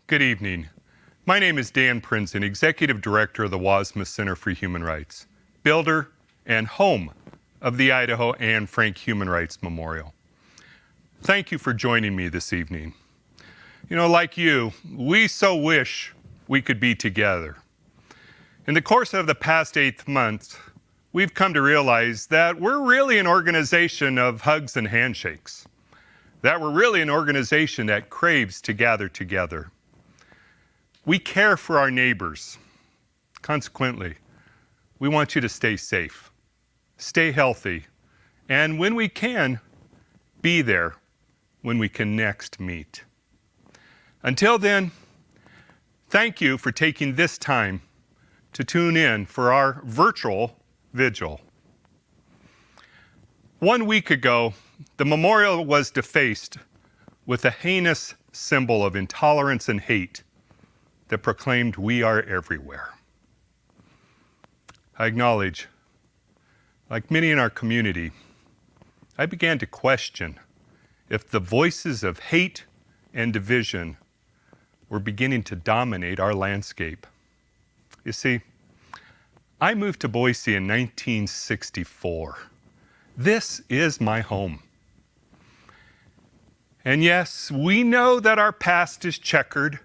Good evening. My name is Dan Prinzen, Executive Director of the Wasma Center for Human Rights, builder and home of the Idaho Anne Frank Human Rights Memorial. Thank you for joining me this evening. You know, like you, we so wish we could be together. In the course of the past 8 months, we've come to realize that we're really an organization of hugs and handshakes, that we're really an organization that craves to gather together. We care for our neighbors. Consequently, we want you to stay safe, stay healthy, and when we can, be there when we can next meet. Until then, thank you for taking this time to tune in for our virtual vigil. 1 week ago, the memorial was defaced with a heinous symbol of intolerance and hate that proclaimed we are everywhere. I acknowledge, like many in our community, I began to question if the voices of hate and division were beginning to dominate our landscape. You see, I moved to Boise in 1964. This is my home. And yes, we know that our past is checkered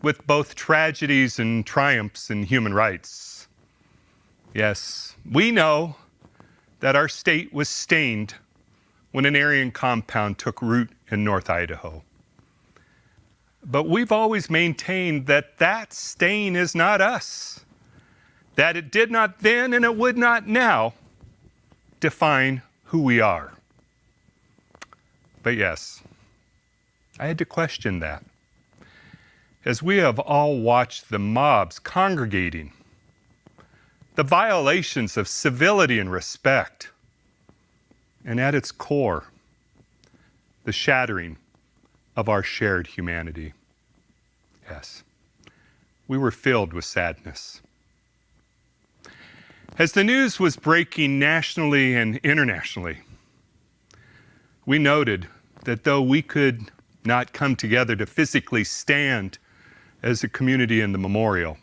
with both tragedies and triumphs in human rights. Yes, we know that our state was stained when an Aryan compound took root in North Idaho. But we've always maintained that that stain is not us, that it did not then and it would not now define who we are. But yes, I had to question that. As we have all watched the mobs congregating, the violations of civility and respect, and at its core, the shattering of our shared humanity. Yes, we were filled with sadness. As the news was breaking nationally and internationally, we noted that though we could not come together to physically stand as a community in the memorial,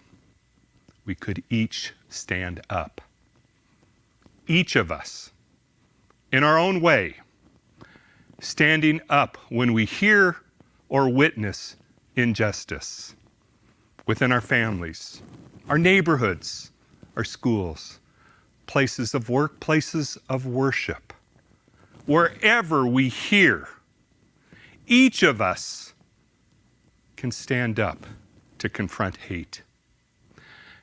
we could each stand up. Each of us, in our own way, standing up when we hear or witness injustice within our families, our neighborhoods, our schools, places of work, places of worship. Wherever we hear, each of us can stand up to confront hate.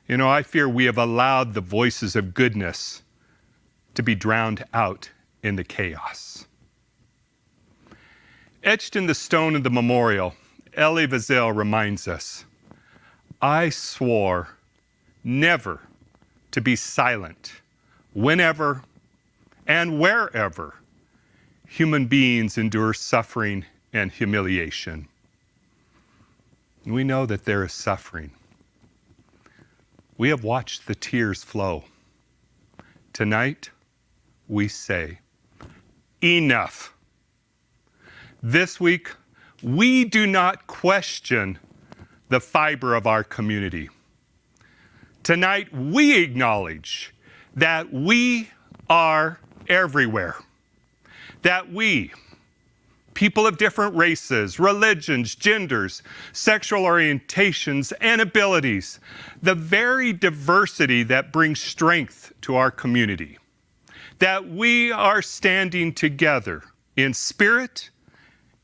You know, I fear we have allowed the voices of goodness to be drowned out in the chaos. Etched in the stone of the memorial, Elie Wiesel reminds us, I swore never to be silent whenever and wherever human beings endure suffering and humiliation. We know that there is suffering. We have watched the tears flow. Tonight, we say, enough. This week, we do not question the fiber of our community. Tonight, we acknowledge that we are everywhere, that we, people of different races, religions, genders, sexual orientations, and abilities, the very diversity that brings strength to our community, that we are standing together in spirit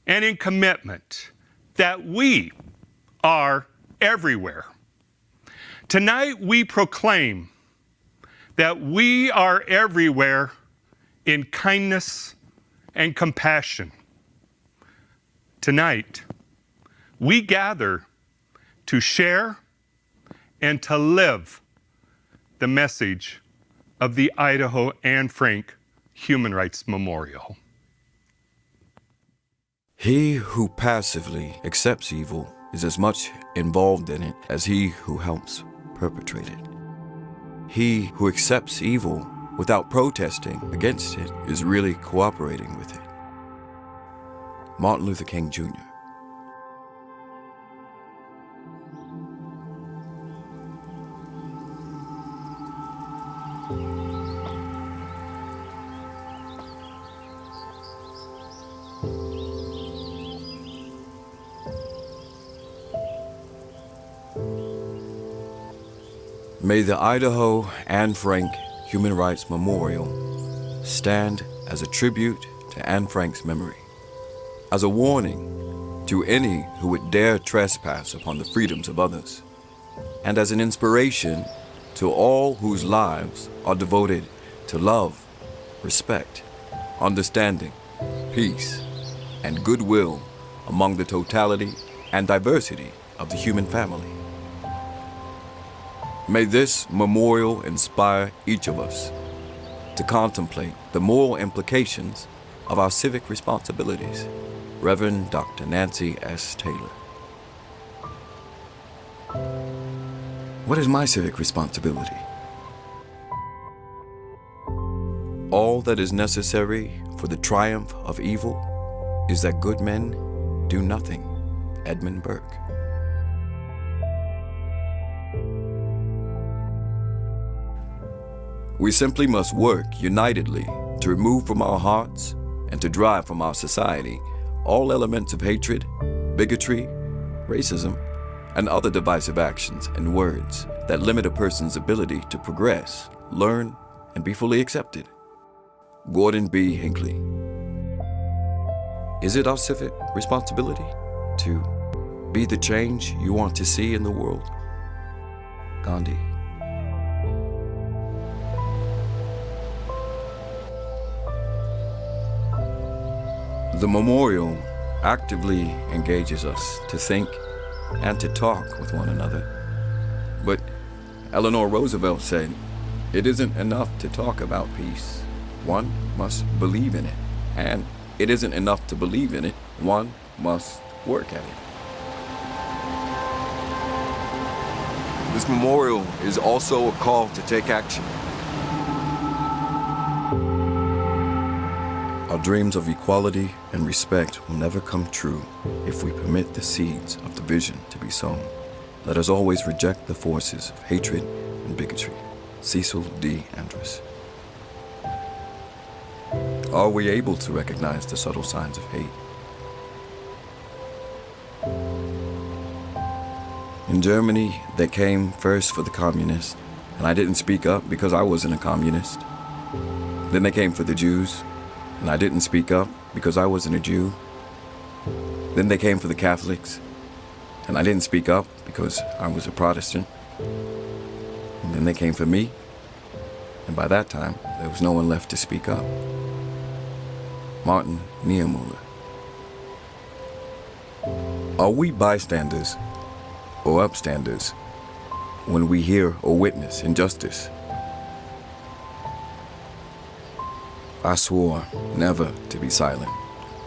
and in commitment, that we are everywhere. Tonight we proclaim that we are everywhere in kindness and compassion. Tonight, we gather to share and to live the message of the Idaho Anne Frank Human Rights Memorial. He who passively accepts evil is as much involved in it as he who helps perpetrate it. He who accepts evil without protesting against it is really cooperating with it. Martin Luther King, Jr. May the Idaho Anne Frank Human Rights Memorial stand as a tribute to Anne Frank's memory, as a warning to any who would dare trespass upon the freedoms of others, and as an inspiration to all whose lives are devoted to love, respect, understanding, peace, and goodwill among the totality and diversity of the human family. May this memorial inspire each of us to contemplate the moral implications of our civic responsibilities. Reverend Dr. Nancy S. Taylor. What is my civic responsibility? All that is necessary for the triumph of evil is that good men do nothing. Edmund Burke. We simply must work unitedly to remove from our hearts and to drive from our society all elements of hatred, bigotry, racism, and other divisive actions and words that limit a person's ability to progress, learn, and be fully accepted. Gordon B. Hinckley. Is it our civic responsibility to be the change you want to see in the world? Gandhi. The memorial actively engages us to think and to talk with one another. But Eleanor Roosevelt said, it isn't enough to talk about peace. One must believe in it. And it isn't enough to believe in it. One must work at it. This memorial is also a call to take action. Our dreams of equality and respect will never come true if we permit the seeds of division to be sown. Let us always reject the forces of hatred and bigotry. Cecil D. Andrus. Are we able to recognize the subtle signs of hate? In Germany, they came first for the communists, and I didn't speak up because I wasn't a communist. Then they came for the Jews, and I didn't speak up because I wasn't a Jew. Then they came for the Catholics, and I didn't speak up because I was a Protestant. And then they came for me, and by that time, there was no one left to speak up. Martin Niemöller. Are we bystanders or upstanders when we hear or witness injustice? I swore never to be silent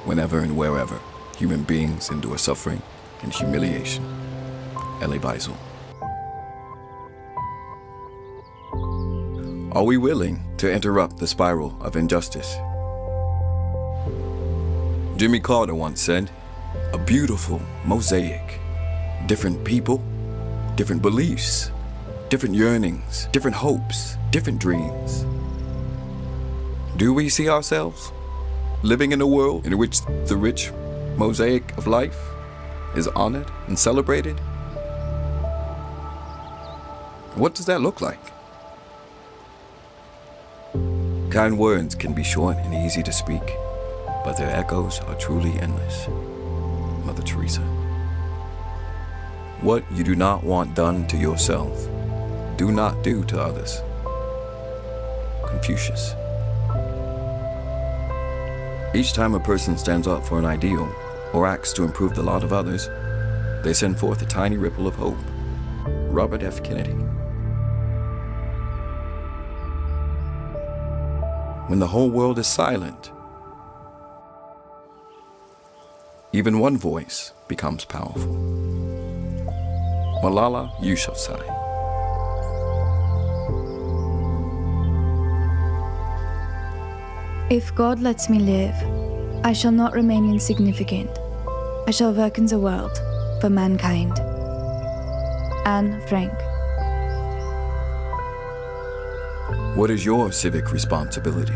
whenever and wherever human beings endure suffering and humiliation. Elie Wiesel. Are we willing to interrupt the spiral of injustice? Jimmy Carter once said, a beautiful mosaic. Different people, different beliefs, different yearnings, different hopes, different dreams. Do we see ourselves? living in a world in which the rich mosaic of life is honored and celebrated? What does that look like? Kind words can be short and easy to speak, but their echoes are truly endless. Mother Teresa. What you do not want done to yourself, do not do to others. Confucius. Each time a person stands up for an ideal or acts to improve the lot of others, they send forth a tiny ripple of hope. Robert F. Kennedy. When the whole world is silent, even one voice becomes powerful. Malala Yousafzai. If God lets me live, I shall not remain insignificant. I shall work in the world for mankind. Anne Frank. What is your civic responsibility?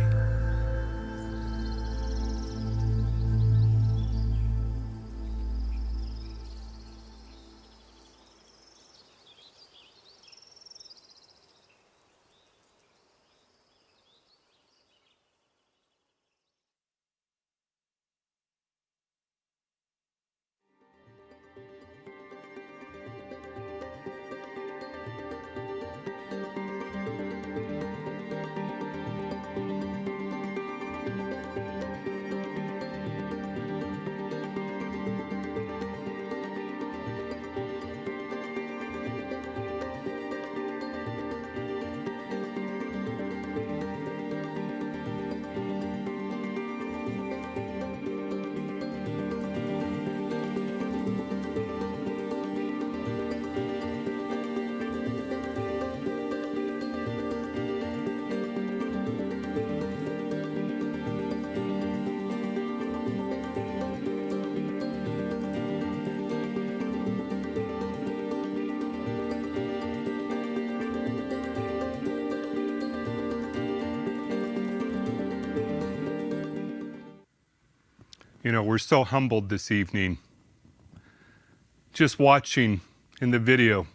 You know, we're so humbled this evening just watching in the video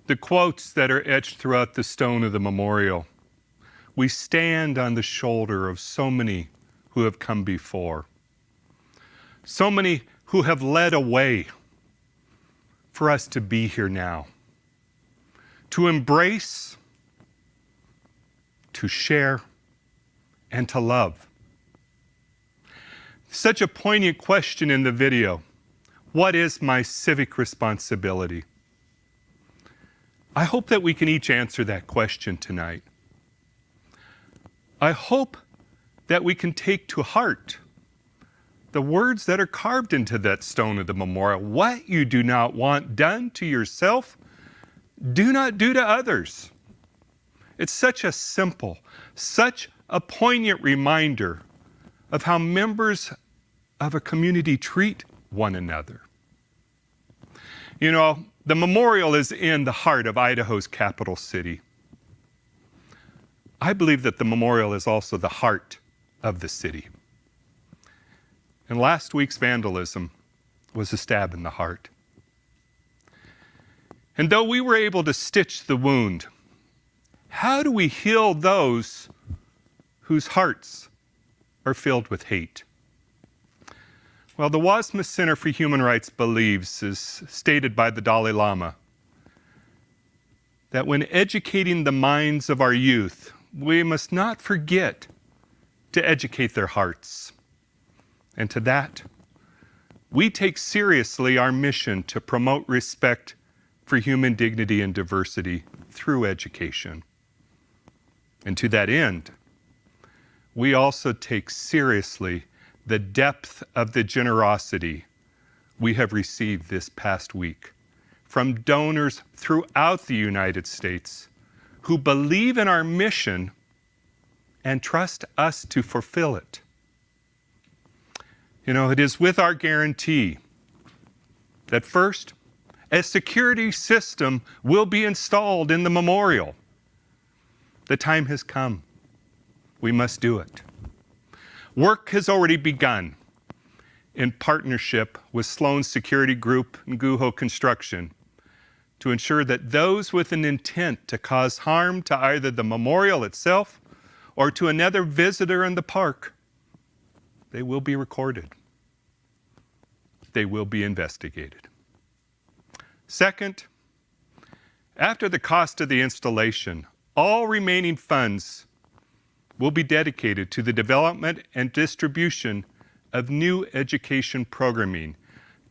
the quotes that are etched throughout the stone of the memorial. We stand on the shoulder of so many who have come before, so many who have led a way for us to be here now, to embrace, to share, and to love. Such a poignant question in the video. What is my civic responsibility? I hope that we can each answer that question tonight. I hope that we can take to heart the words that are carved into that stone of the memorial. What you do not want done to yourself, do not do to others. It's such a simple, such a poignant reminder of how members of a community treat one another. You know, the memorial is in the heart of Idaho's capital city. I believe that the memorial is also the heart of the city. And last week's vandalism was a stab in the heart. And though we were able to stitch the wound, how do we heal those whose hearts are filled with hate? Well, the Wasmus Center for Human Rights believes, as stated by the Dalai Lama, that when educating the minds of our youth, we must not forget to educate their hearts. And to that, we take seriously our mission to promote respect for human dignity and diversity through education. And to that end, we also take seriously the depth of the generosity we have received this past week from donors throughout the United States who believe in our mission and trust us to fulfill it. You know, it is with our guarantee that first, a security system will be installed in the memorial. The time has come. We must do it. Work has already begun in partnership with Sloan's Security Group and Guho Construction to ensure that those with an intent to cause harm to either the memorial itself or to another visitor in the park, they will be recorded. They will be investigated. Second, after the cost of the installation, all remaining funds will be dedicated to the development and distribution of new education programming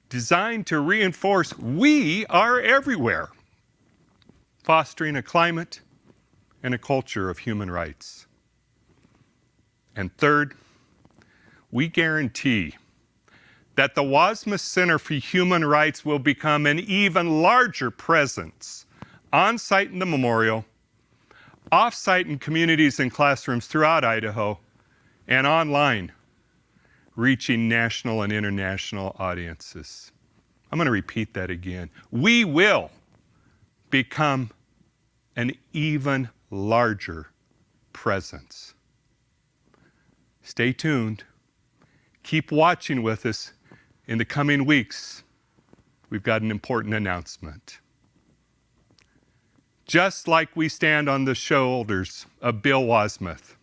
designed to reinforce we are everywhere, fostering a climate and a culture of human rights. And third, we guarantee that the Wasmus Center for Human Rights will become an even larger presence on-site in the memorial, off-site in communities and classrooms throughout Idaho, and online, reaching national and international audiences. I'm going to repeat that again. We will become an even larger presence. Stay tuned. Keep watching with us. In the coming weeks, we've got an important announcement. Just like we stand on the shoulders of Bill Wasmuth,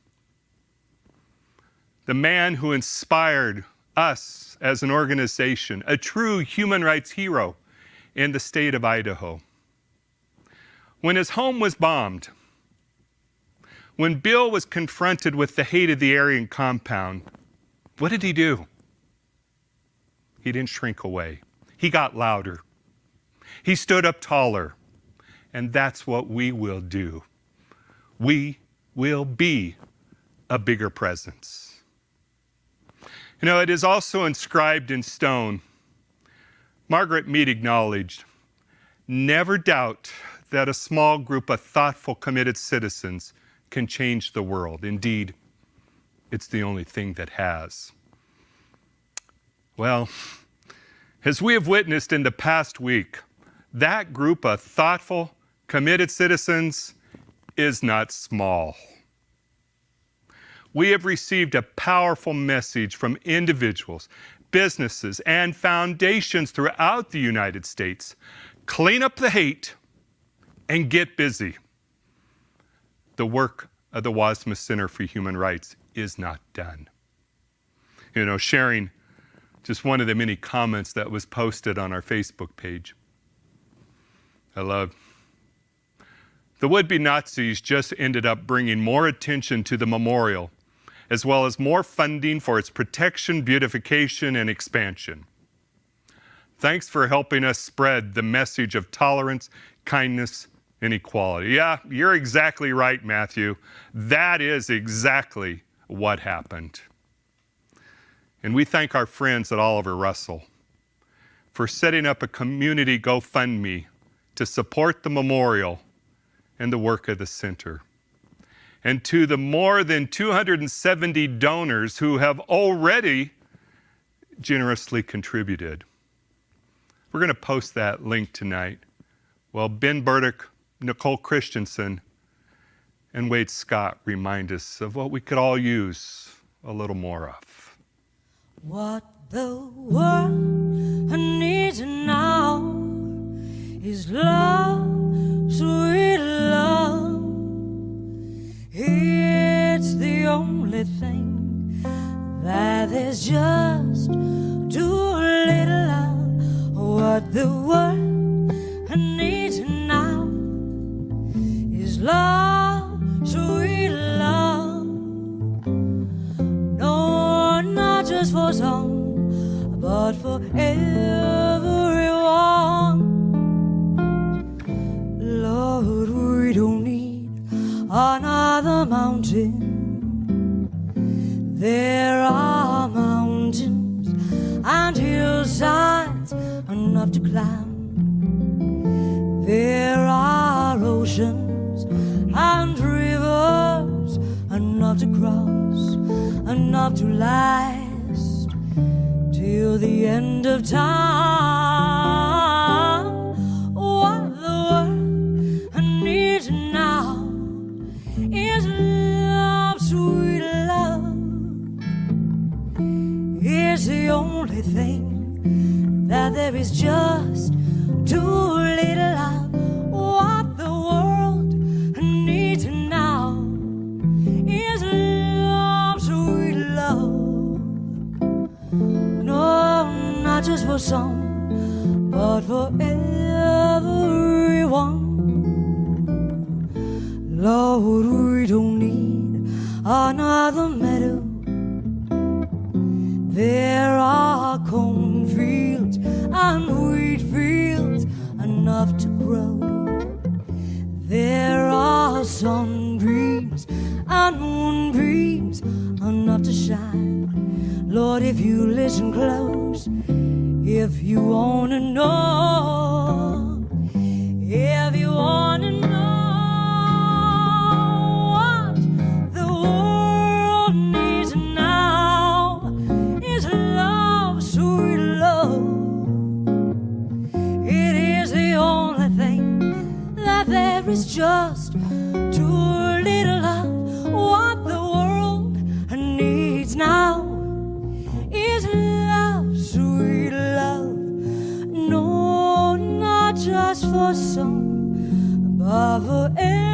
the man who inspired us as an organization, a true human rights hero in the state of Idaho. When his home was bombed, when Bill was confronted with the hate of the Aryan compound, what did he do? He didn't shrink away. He got louder. He stood up taller. And that's what we will do. We will be a bigger presence. You know, it is also inscribed in stone. Margaret Mead acknowledged, never doubt that a small group of thoughtful, committed citizens can change the world. Indeed, it's the only thing that has. Well, as we have witnessed in the past week, that group of thoughtful, committed citizens is not small. We have received a powerful message from individuals, businesses, and foundations throughout the United States. Clean up the hate and get busy. The work of the Wasmus Center for Human Rights is not done. You know, sharing just one of the many comments that was posted on our Facebook page. I love, the would-be Nazis just ended up bringing more attention to the memorial, as well as more funding for its protection, beautification, and expansion. Thanks for helping us spread the message of tolerance, kindness, and equality. Yeah, you're exactly right, Matthew. That is exactly what happened. And we thank our friends at Oliver Russell for setting up a community GoFundMe to support the memorial and the work of the center. And to the more than 270 donors who have already generously contributed. We're going to post that link tonight. Well, Ben Burdick, Nicole Christensen, and Wade Scott remind us of what we could all use a little more of. What the world needs now is love, sweet love. It's the only thing that is just too little of. What the world needs now is love, sweet love. No, not just for some, but for everyone. Lord, we don't need another mountain. There are mountains and hillsides enough to climb. There are oceans and rivers enough to cross, enough to last till the end of time. What the world needs now is love, sweet love. Lord, we don't need another meadow. There are cornfields and wheat fields enough to grow. There are sunbeams and moonbeams enough to shine. Lord, if you listen close, if you want to know, if you want to know what the world needs now is love, sweet love. It is the only thing that there is, just too little of. What the world needs now is love, sweet love. No, not just for some, but for everyone.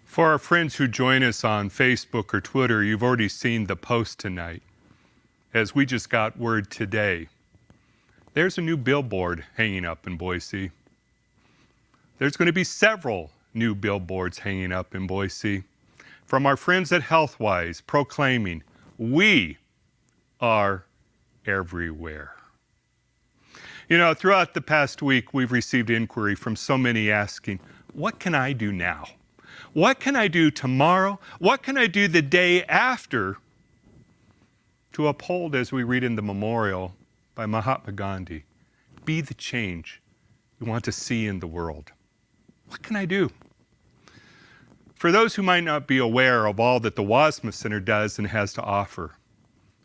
For our friends who join us on Facebook or Twitter, you've already seen the post tonight. As we just got word today, there's a new billboard hanging up in Boise. There's going to be several new billboards hanging up in Boise from our friends at Healthwise proclaiming, "We are everywhere." You know, throughout the past week, we've received inquiry from so many asking, what can I do now? What can I do tomorrow? What can I do the day after to uphold, as we read in the memorial by Mahatma Gandhi, be the change you want to see in the world? What can I do? For those who might not be aware of all that the WASMA Center does and has to offer,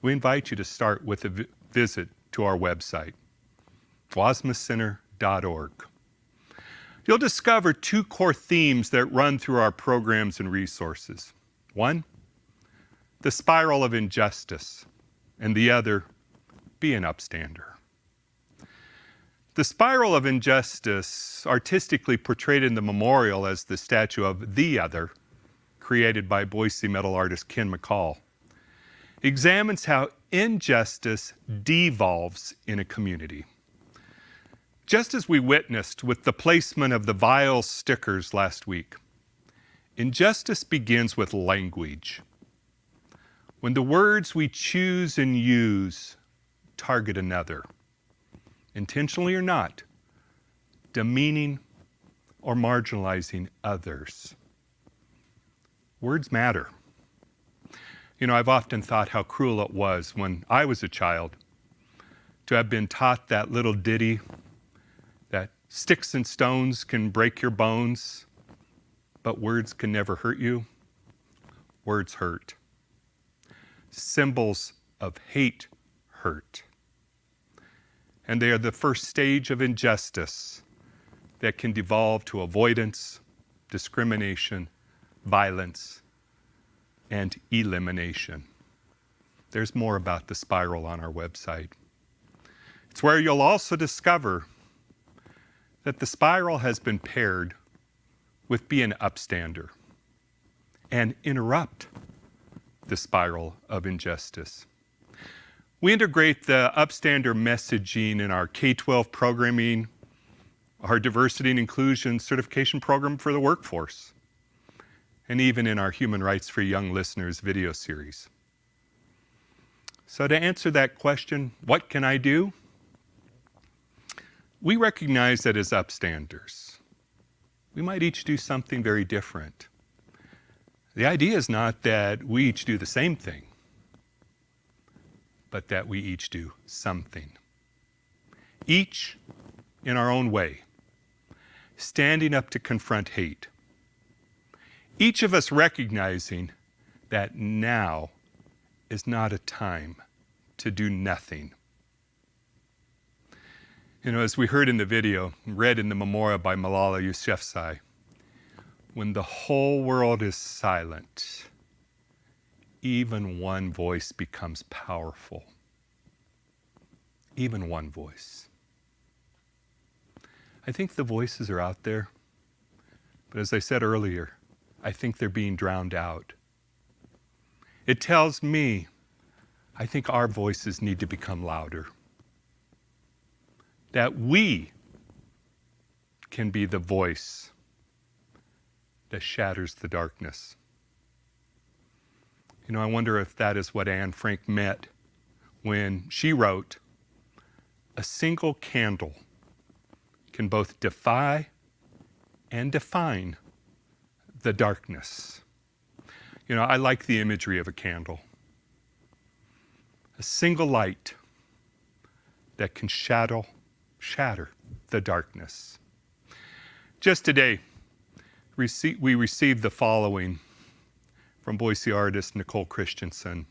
we invite you to start with a visit to our website, wasmacenter.org. You'll discover two core themes that run through our programs and resources. One, the spiral of injustice, and the other, be an upstander. The spiral of injustice, artistically portrayed in the memorial as the statue of the other, created by Boise metal artist Ken McCall, examines how injustice devolves in a community. Just as we witnessed with the placement of the vile stickers last week, injustice begins with language. When the words we choose and use target another, intentionally or not, demeaning or marginalizing others. Words matter. You know, I've often thought how cruel it was when I was a child to have been taught that little ditty that sticks and stones can break your bones, but words can never hurt you. Words hurt. Symbols of hate hurt. And they are the first stage of injustice that can devolve to avoidance, discrimination, violence, and elimination. There's more about the spiral on our website. It's where you'll also discover that the spiral has been paired with be an upstander and interrupt the spiral of injustice. We integrate the upstander messaging in our K-12 programming, our diversity and inclusion certification program for the workforce, and even in our Human Rights for Young Listeners video series. So to answer that question, what can I do? We recognize that as upstanders, we might each do something very different. The idea is not that we each do the same thing, but that we each do something. Each in our own way, standing up to confront hate. Each of us recognizing that now is not a time to do nothing. You know, as we heard in the video, read in the memorial by Malala Yousafzai, when the whole world is silent, even one voice becomes powerful. Even one voice. I think the voices are out there, but as I said earlier, I think they're being drowned out. It tells me I think our voices need to become louder. That we can be the voice that shatters the darkness. You know, I wonder if that is what Anne Frank meant when she wrote, "A single candle can both defy and define the darkness." You know, I like the imagery of a candle. A single light that can shatter the darkness. Just today, we received the following from Boise artist Nicole Christensen,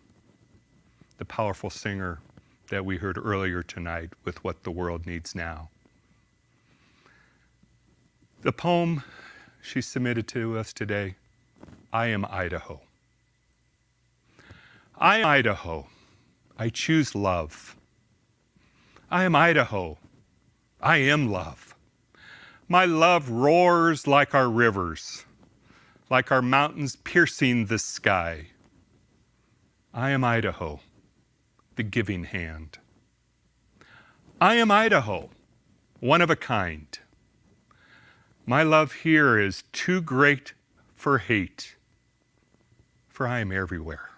the powerful singer that we heard earlier tonight with What the World Needs Now. The poem she submitted to us today, I Am Idaho. I am Idaho. I choose love. I am Idaho. I am love. My love roars like our rivers, like our mountains piercing the sky. I am Idaho, the giving hand. I am Idaho, one of a kind. My love here is too great for hate, for I am everywhere.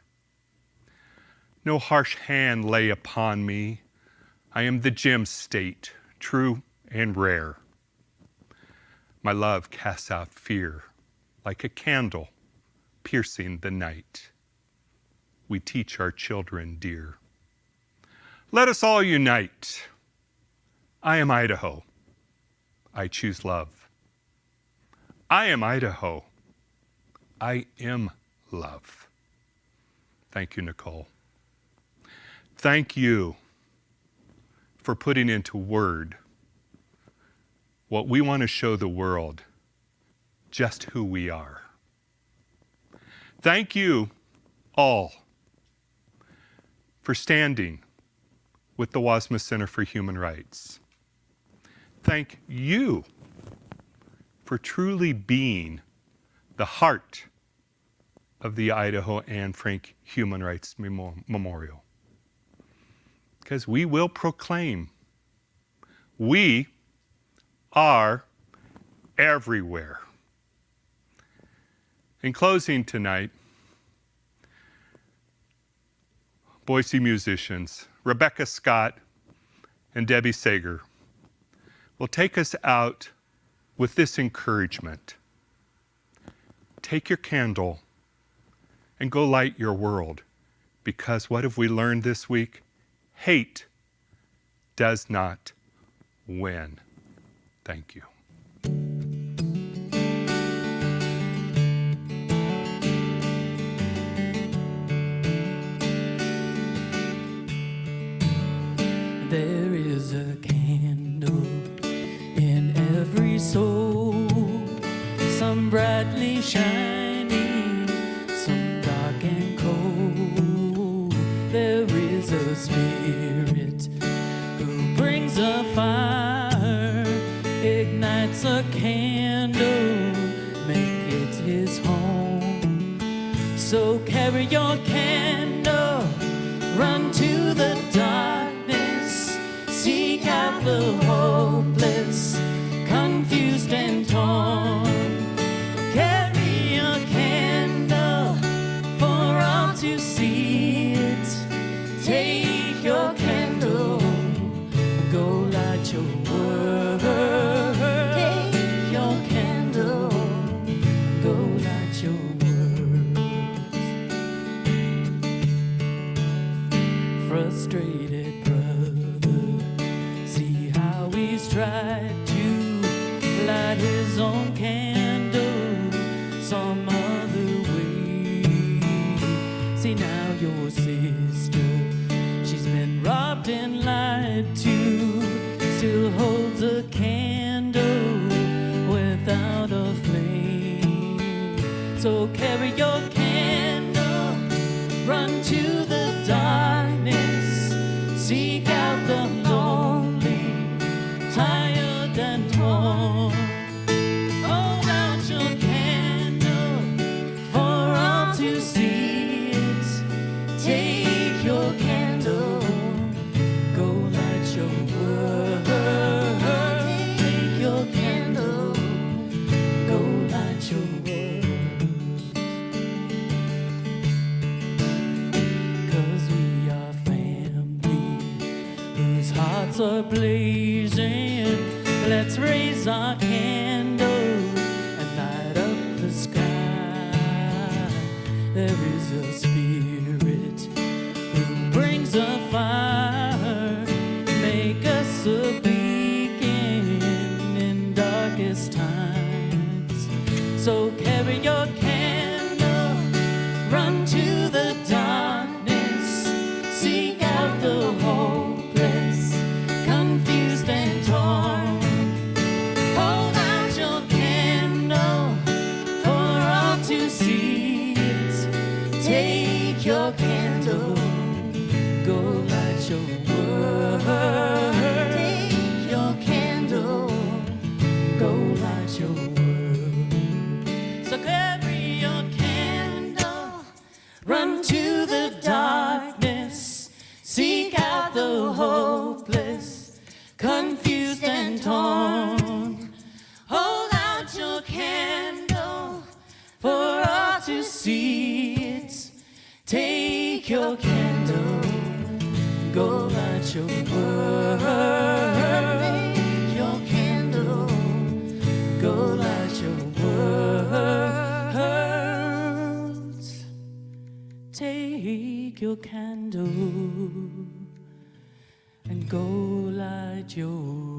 No harsh hand lay upon me. I am the gem state, true and rare. My love casts out fear like a candle piercing the night. We teach our children dear. Let us all unite. I am Idaho. I choose love. I am Idaho. I am love. Thank you, Nicole. Thank you for putting into word what we want to show the world, just who we are. Thank you all for standing with the Wasma Center for Human Rights. Thank you for truly being the heart of the Idaho Anne Frank Human Rights Memorial. Because we will proclaim, we are everywhere. In closing tonight, Boise musicians Rebecca Scott and Debbie Sager will take us out with this encouragement. Take your candle and go light your world, because what have we learned this week? Hate does not win. Thank you. There is a candle in every soul, some brightly shining, some dark and cold. There is a spirit who brings a fire, ignites a candle, make it his home. So carry your candle, run to the darkness, seek out the hopeless, confused and torn. Carry your candle for all to see it. Take your candle, go light your world. Take your candle, go light your world. Frustrated brother, see how he's tried to light his own candle some other way. See now your sister, she's been robbed and lied to, still holds a candle without a flame. So carry your candle, run to the darkness, seek out the lonely, tired and torn. Hold out your candle, are blazing. Let's raise our candle and light up the sky. There is a spirit who brings a fire, make us a beacon in darkest times. So carry your candle, run to the darkness, seek out the hopeless, confused and torn. Hold out your candle for all to see it. Take your candle, go light your world. Take your candle, go light your world. So carry your candle, run to the darkness, seek out the hopeless, confused and torn. Hold out your candle for all to see it. Take your candle, go light your world. Take your candle, go light your world. Take your candle and go light your